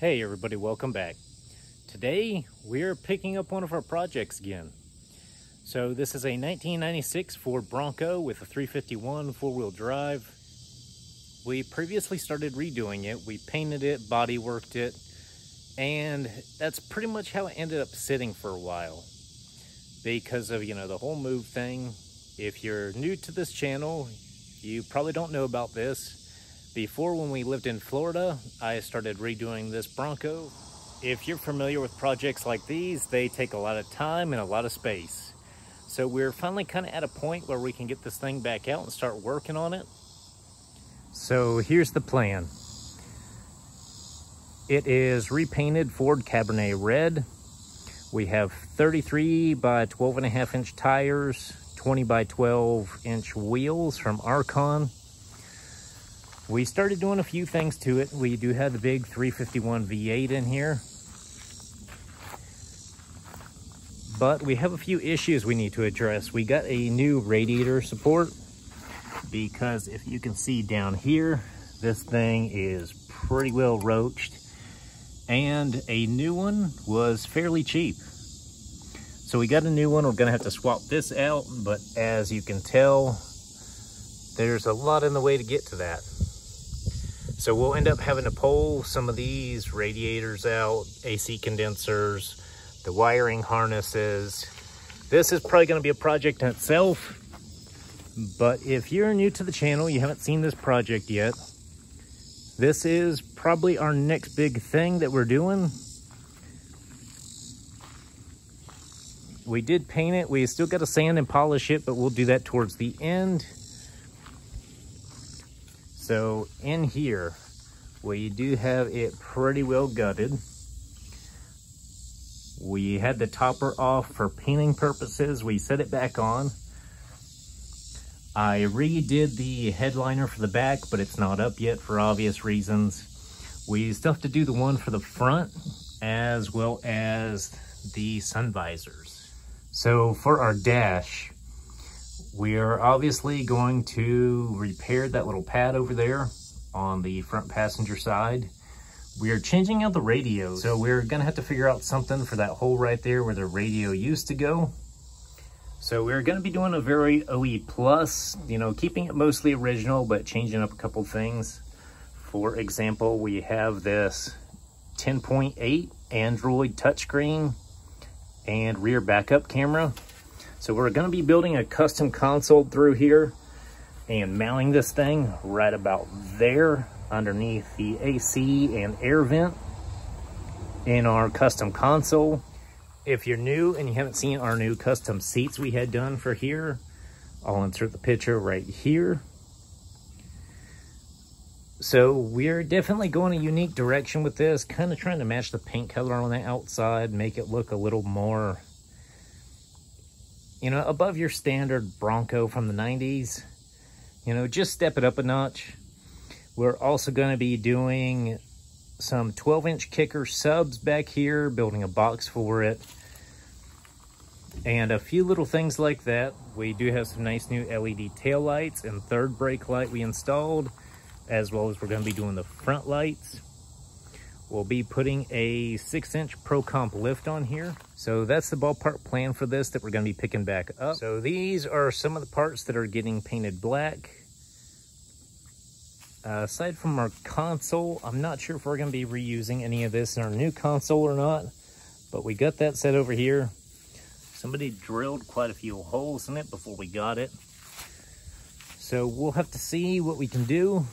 Hey everybody, welcome back. Today we're picking up one of our projects again. So this is a 1996 Ford Bronco with a 351 four-wheel drive. We previously started redoing it. We painted it, body worked it, and that's pretty much how it ended up sitting for a while. Because of, the whole move thing. If you're new to this channel, you probably don't know about this. Before, when we lived in Florida, I started redoing this Bronco. If you're familiar with projects like these, they take a lot of time and a lot of space. So we're finally kind of at a point where we can get this thing back out and start working on it. So here's the plan. It is repainted Ford Cabernet Red. We have 33 by 12.5 inch tires, 20 by 12 inch wheels from Archon. We started doing a few things to it. We do have the big 351 V8 in here. But we have a few issues we need to address. We got a new radiator support because if you can see down here, this thing is pretty well roached. And a new one was fairly cheap. So we got a new one. We're gonna have to swap this out, but as you can tell, there's a lot in the way to get to that. So we'll end up having to pull some of these radiators out, AC condensers, the wiring harnesses. This is probably gonna be a project in itself, but if you're new to the channel, you haven't seen this project yet, this is probably our next big thing that we're doing. We did paint it. We still got to sand and polish it, but we'll do that towards the end. So in here, we do have it pretty well gutted. We had the topper off for painting purposes. We set it back on. I redid the headliner for the back, but it's not up yet for obvious reasons. We still have to do the one for the front as well as the sun visors. So for our dash, we are obviously going to repair that little pad over there on the front passenger side. We are changing out the radio, so we're gonna have to figure out something for that hole right there where the radio used to go. So we're gonna be doing a very OE plus, keeping it mostly original, but changing up a couple things. For example, we have this 10.8 Android touchscreen and rear backup camera. So we're going to be building a custom console through here and mounting this thing right about there underneath the AC and air vent in our custom console. If you're new and you haven't seen our new custom seats we had done for here, I'll insert the picture right here. So we're definitely going a unique direction with this, kind of trying to match the paint color on the outside, make it look a little more, above your standard Bronco from the 90s. Just step it up a notch. We're also going to be doing some 12-inch kicker subs back here, building a box for it, and a few little things like that. We do have some nice new LED taillights and third brake light we installed, as well as we're going to be doing the front lights. We'll be putting a 6-inch Pro Comp lift on here. So that's the ballpark plan for this that we're going to be picking back up. So these are some of the parts that are getting painted black. Aside from our console, I'm not sure if we're going to be reusing any of this in our new console or not, but we got that set over here. Somebody drilled quite a few holes in it before we got it. So we'll have to see what we can do.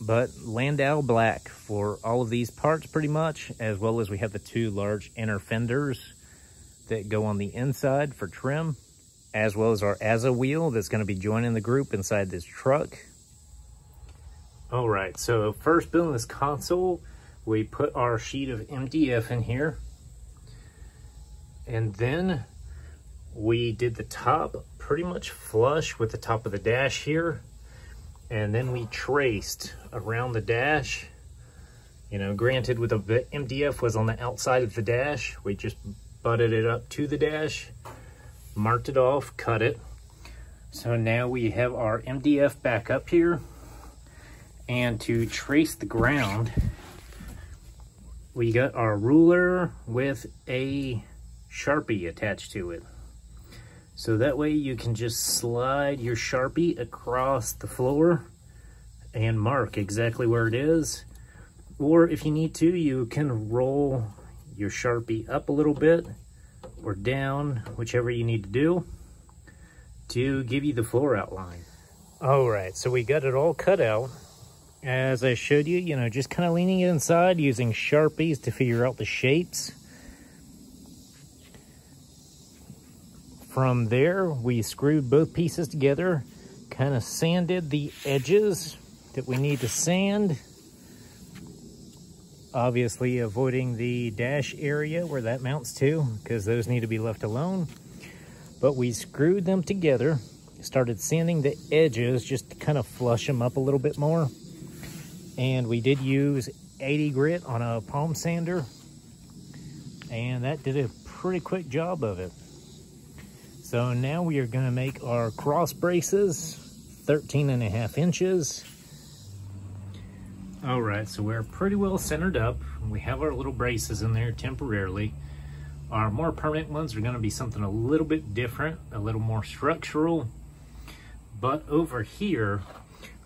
But Landau black for all of these parts pretty much, as well as we have the two large inner fenders that go on the inside for trim, as well as our AZA wheel that's going to be joining the group inside this truck. All right, so first building this console, we put our sheet of MDF in here, and then we did the top pretty much flush with the top of the dash here. And then we traced around the dash. Granted, with the MDF was on the outside of the dash, we just butted it up to the dash, marked it off, cut it. So now we have our MDF back up here. And to trace the ground, we got our ruler with a Sharpie attached to it. So that way you can just slide your Sharpie across the floor and mark exactly where it is. Or if you need to, you can roll your Sharpie up a little bit or down, whichever you need to do, to give you the floor outline. All right, so we got it all cut out. As I showed you, just kind of leaning it inside using Sharpies to figure out the shapes. From there, we screwed both pieces together, kind of sanded the edges that we need to sand. Obviously avoiding the dash area where that mounts to, because those need to be left alone. But we screwed them together, started sanding the edges just to kind of flush them up a little bit more. And we did use 80 grit on a palm sander, and that did a pretty quick job of it. So now we are going to make our cross braces, 13.5 inches. All right, so we're pretty well centered up. We have our little braces in there temporarily. Our more permanent ones are going to be something a little bit different, a little more structural. But over here,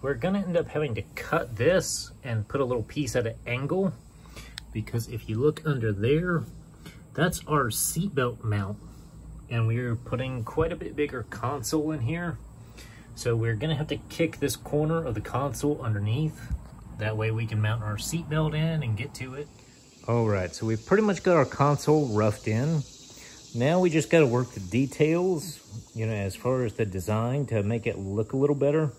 we're going to end up having to cut this and put a little piece at an angle, because if you look under there, that's our seatbelt mount. And we're putting quite a bit bigger console in here. So we're going to have to kick this corner of the console underneath. That way we can mount our seatbelt in and get to it. All right, so we've pretty much got our console roughed in. Now we just got to work the details, as far as the design to make it look a little better.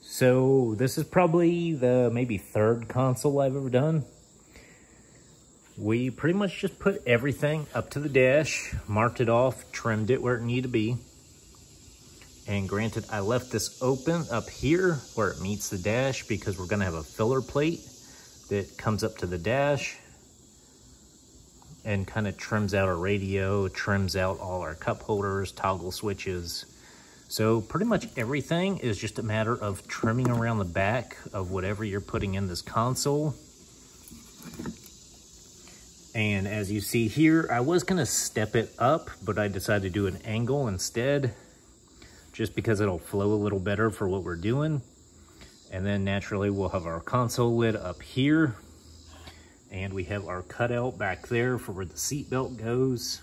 So this is probably the maybe third console I've ever done. We pretty much just put everything up to the dash, marked it off, trimmed it where it needed to be. And granted, I left this open up here where it meets the dash because we're gonna have a filler plate that comes up to the dash and kind of trims out our radio, trims out all our cup holders, toggle switches. So pretty much everything is just a matter of trimming around the back of whatever you're putting in this console. And as you see here, I was gonna step it up, but I decided to do an angle instead, just because it'll flow a little better for what we're doing. And then naturally we'll have our console lid up here, and we have our cutout back there for where the seat belt goes.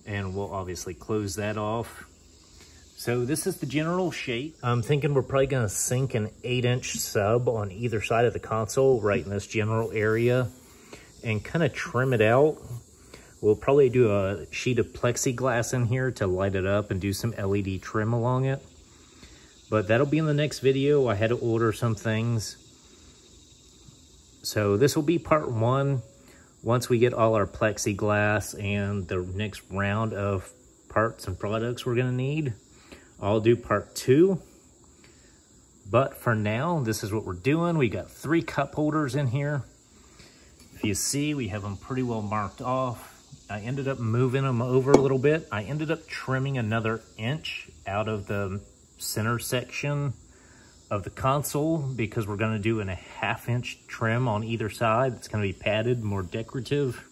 And we'll obviously close that off. So this is the general shape. I'm thinking we're probably gonna sink an 8-inch sub on either side of the console, right in this general area, and kind of trim it out. We'll probably do a sheet of plexiglass in here to light it up and do some LED trim along it. But that'll be in the next video. I had to order some things. So this will be part 1. Once we get all our plexiglass and the next round of parts and products we're gonna need, I'll do part 2. But for now, this is what we're doing. We got 3 cup holders in here. If you see, we have them pretty well marked off. I ended up moving them over a little bit. I ended up trimming another inch out of the center section of the console because we're gonna do a 1/2 inch trim on either side. It's gonna be padded, more decorative.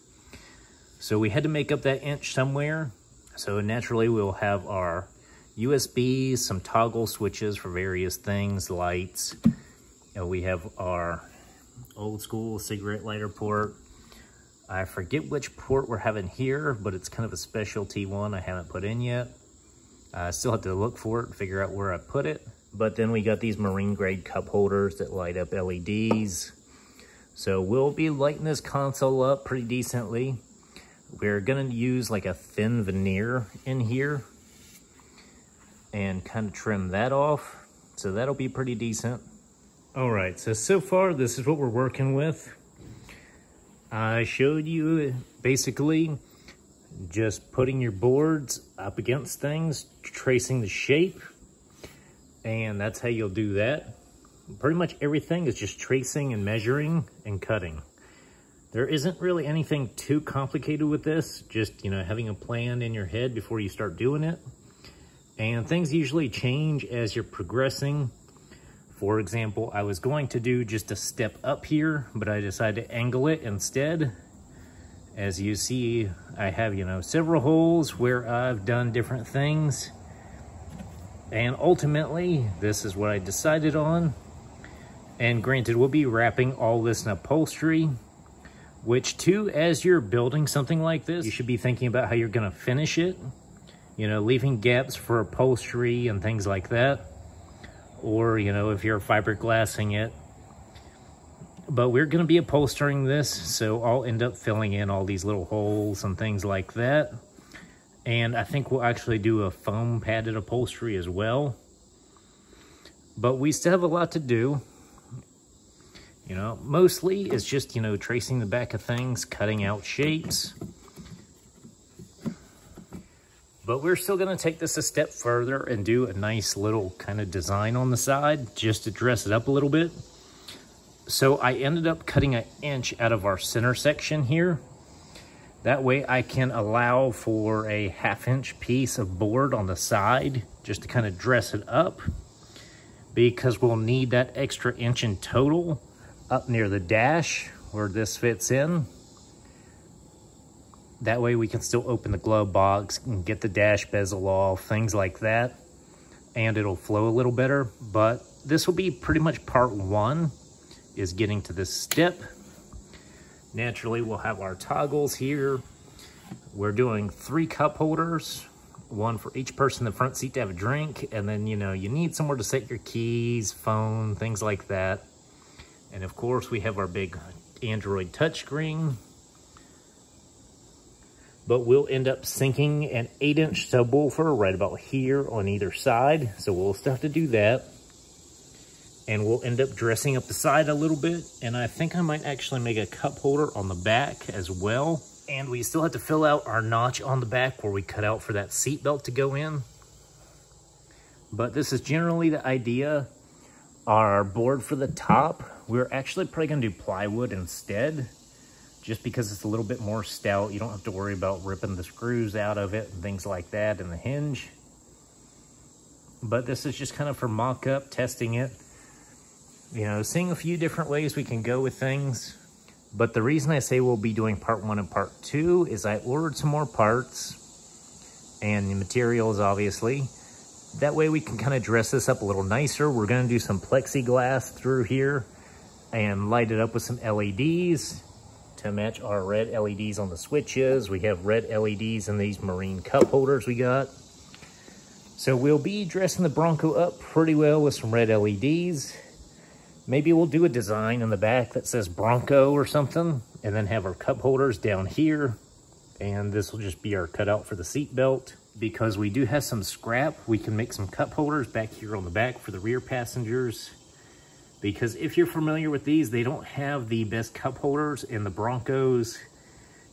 So we had to make up that inch somewhere. So naturally we'll have our USBs, some toggle switches for various things, lights. We have our old school cigarette lighter port. I forget which port we're having here, but it's kind of a specialty one I haven't put in yet. I still have to look for it and figure out where I put it. But then we got these marine grade cup holders that light up LEDs. So we'll be lighting this console up pretty decently. We're gonna use like a thin veneer in here and kind of trim that off. So that'll be pretty decent. All right, so far this is what we're working with. I showed you basically just putting your boards up against things, tracing the shape, and that's how you'll do that. Pretty much everything is just tracing and measuring and cutting. There isn't really anything too complicated with this, just having a plan in your head before you start doing it. And things usually change as you're progressing For example, I was going to do just a step up here, but I decided to angle it instead. As you see, I have, you know, several holes where I've done different things. And ultimately, this is what I decided on. And granted, we'll be wrapping all this in upholstery, which too, as you're building something like this, you should be thinking about how you're gonna finish it. You know, leaving gaps for upholstery and things like that. Or, you know, if you're fiberglassing it. But we're going to be upholstering this, so I'll end up filling in all these little holes and things like that. And I think we'll actually do a foam padded upholstery as well. But we still have a lot to do. You know, mostly it's just, you know, tracing the back of things, cutting out shapes. But we're still going to take this a step further and do a nice little kind of design on the side just to dress it up a little bit. So I ended up cutting 1 inch out of our center section here. That way I can allow for a 1/2 inch piece of board on the side just to kind of dress it up, because we'll need that extra 1 inch in total up near the dash where this fits in. That way we can still open the glove box and get the dash bezel off, things like that. And it'll flow a little better. But this will be pretty much part 1, is getting to this step. Naturally, we'll have our toggles here. We're doing 3 cup holders, 1 for each person in the front seat to have a drink. And then, you know, you need somewhere to set your keys, phone, things like that. And of course, we have our big Android touchscreen. But we'll end up sinking an 8-inch subwoofer right about here on either side. So we'll still have to do that. And we'll end up dressing up the side a little bit. And I think I might actually make a cup holder on the back as well. And we still have to fill out our notch on the back where we cut out for that seat belt to go in. But this is generally the idea. Our board for the top, we're actually probably gonna do plywood instead, just because it's a little bit more stout. You don't have to worry about ripping the screws out of it and things like that, and the hinge. But this is just kind of for mock-up, testing it. You know, seeing a few different ways we can go with things. But the reason I say we'll be doing part 1 and part 2 is I ordered some more parts and the materials, obviously. That way we can kind of dress this up a little nicer. We're gonna do some plexiglass through here and light it up with some LEDs to match our red LEDs on the switches. We have red LEDs in these marine cup holders we got. So we'll be dressing the Bronco up pretty well with some red LEDs. Maybe we'll do a design in the back that says Bronco or something, and then have our cup holders down here. And this will just be our cutout for the seat belt. Because we do have some scrap, we can make some cup holders back here on the back for the rear passengers. Because if you're familiar with these, they don't have the best cup holders in the Broncos.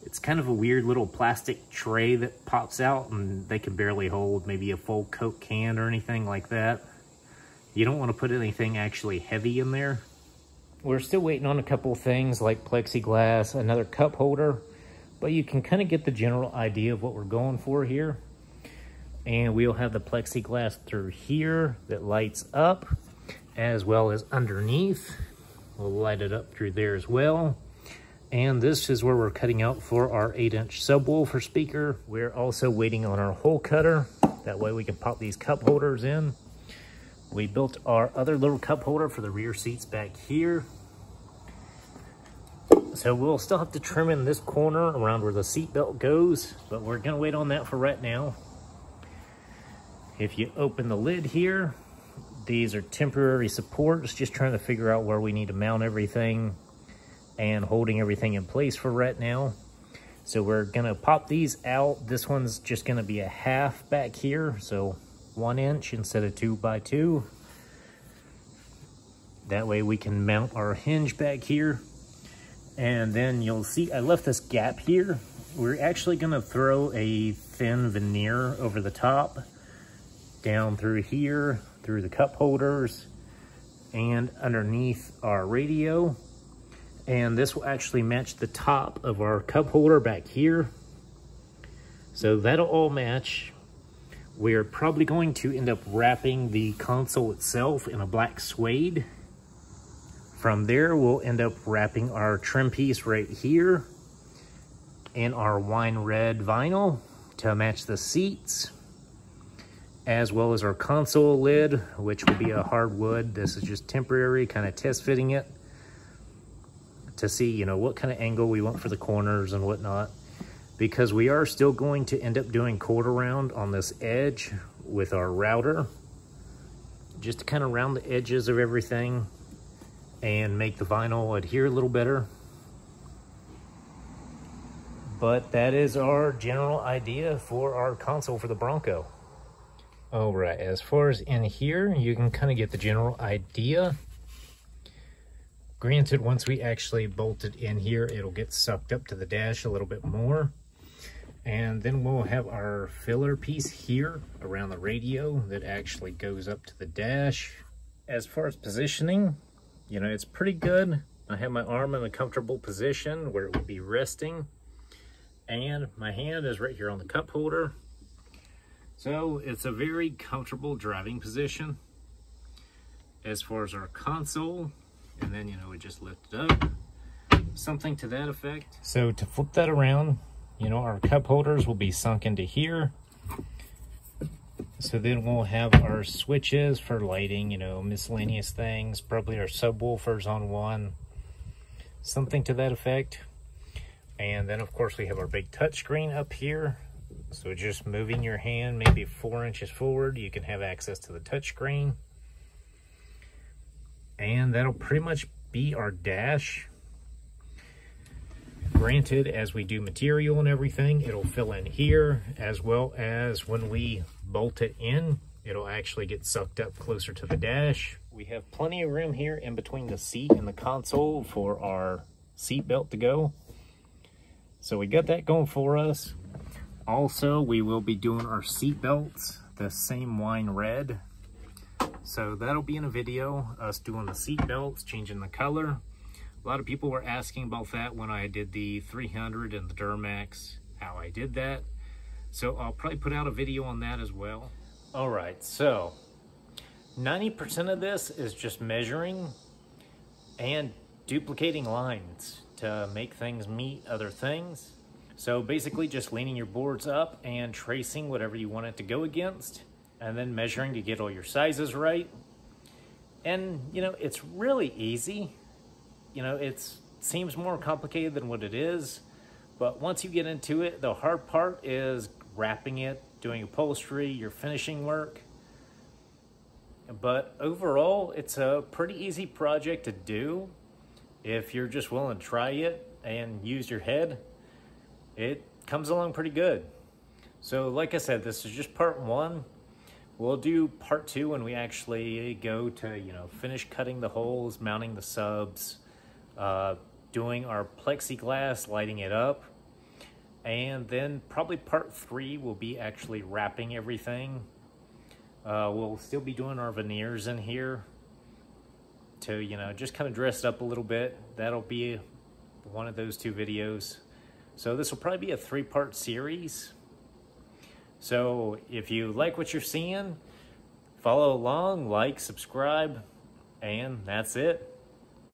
It's kind of a weird little plastic tray that pops out, and they can barely hold maybe a full Coke can or anything like that. You don't want to put anything actually heavy in there. We're still waiting on a couple of things like plexiglass, another cup holder, but you can kind of get the general idea of what we're going for here. And we'll have the plexiglass through here that lights up, as well as underneath. We'll light it up through there as well. And this is where we're cutting out for our 8-inch subwoofer speaker. We're also waiting on our hole cutter. That way we can pop these cup holders in. We built our other little cup holder for the rear seats back here. So we'll still have to trim in this corner around where the seat belt goes, but we're gonna wait on that for right now. If you open the lid here, these are temporary supports, just trying to figure out where we need to mount everything and holding everything in place for right now. So we're gonna pop these out. This one's just gonna be a 1/2 back here, so 1 inch instead of 2 by 2. That way we can mount our hinge back here. And then you'll see I left this gap here. We're actually gonna throw a thin veneer over the top, down through here, through the cup holders, and underneath our radio. And this will actually match the top of our cup holder back here. So that'll all match. We're probably going to end up wrapping the console itself in a black suede. From there, we'll end up wrapping our trim piece right here in our wine red vinyl to match the seats, as well as our console lid, which will be a hardwood. This is just temporary, kind of test fitting it to see, you know, what kind of angle we want for the corners and whatnot, because we are still going to end up doing quarter round on this edge with our router, just to kind of round the edges of everything and make the vinyl adhere a little better. But that is our general idea for our console for the Bronco. All right, as far as in here, you can kind of get the general idea. Granted, once we actually bolt it in here, it'll get sucked up to the dash a little bit more. And then we'll have our filler piece here around the radio that actually goes up to the dash. As far as positioning, you know, it's pretty good. I have my arm in a comfortable position where it would be resting, and my hand is right here on the cup holder. So it's a very comfortable driving position. As far as our console, and then, you know, we just lift it up, something to that effect. So to flip that around, you know, our cup holders will be sunk into here. So then we'll have our switches for lighting, you know, miscellaneous things, probably our subwoofers on one, something to that effect. And then of course we have our big touchscreen up here. So just moving your hand maybe 4 inches forward, you can have access to the touchscreen. And that'll pretty much be our dash. Granted, as we do material and everything, it'll fill in here, as well as when we bolt it in, it'll actually get sucked up closer to the dash. We have plenty of room here in between the seat and the console for our seat belt to go. So we got that going for us. Also, we will be doing our seat belts the same wine red. So that'll be in a video, us doing the seat belts, changing the color. A lot of people were asking about that when I did the 300 and the Duramax, how I did that. So I'll probably put out a video on that as well. All right, so 90% of this is just measuring and duplicating lines to make things meet other things. So basically just leaning your boards up and tracing whatever you want it to go against, and then measuring to get all your sizes right. And, you know, it's really easy. You know, it seems more complicated than what it is, but once you get into it, the hard part is wrapping it, doing upholstery, your finishing work. But overall, it's a pretty easy project to do. If you're just willing to try it and use your head, it comes along pretty good. So like I said, this is just part one. We'll do part two when we actually go to, you know, finish cutting the holes, mounting the subs, doing our plexiglass, lighting it up. And then probably part three will be actually wrapping everything. We'll still be doing our veneers in here to, you know, just kind of dress it up a little bit. That'll be one of those 2 videos. So this will probably be a 3-part series. So if you like what you're seeing, follow along, like, subscribe, and that's it.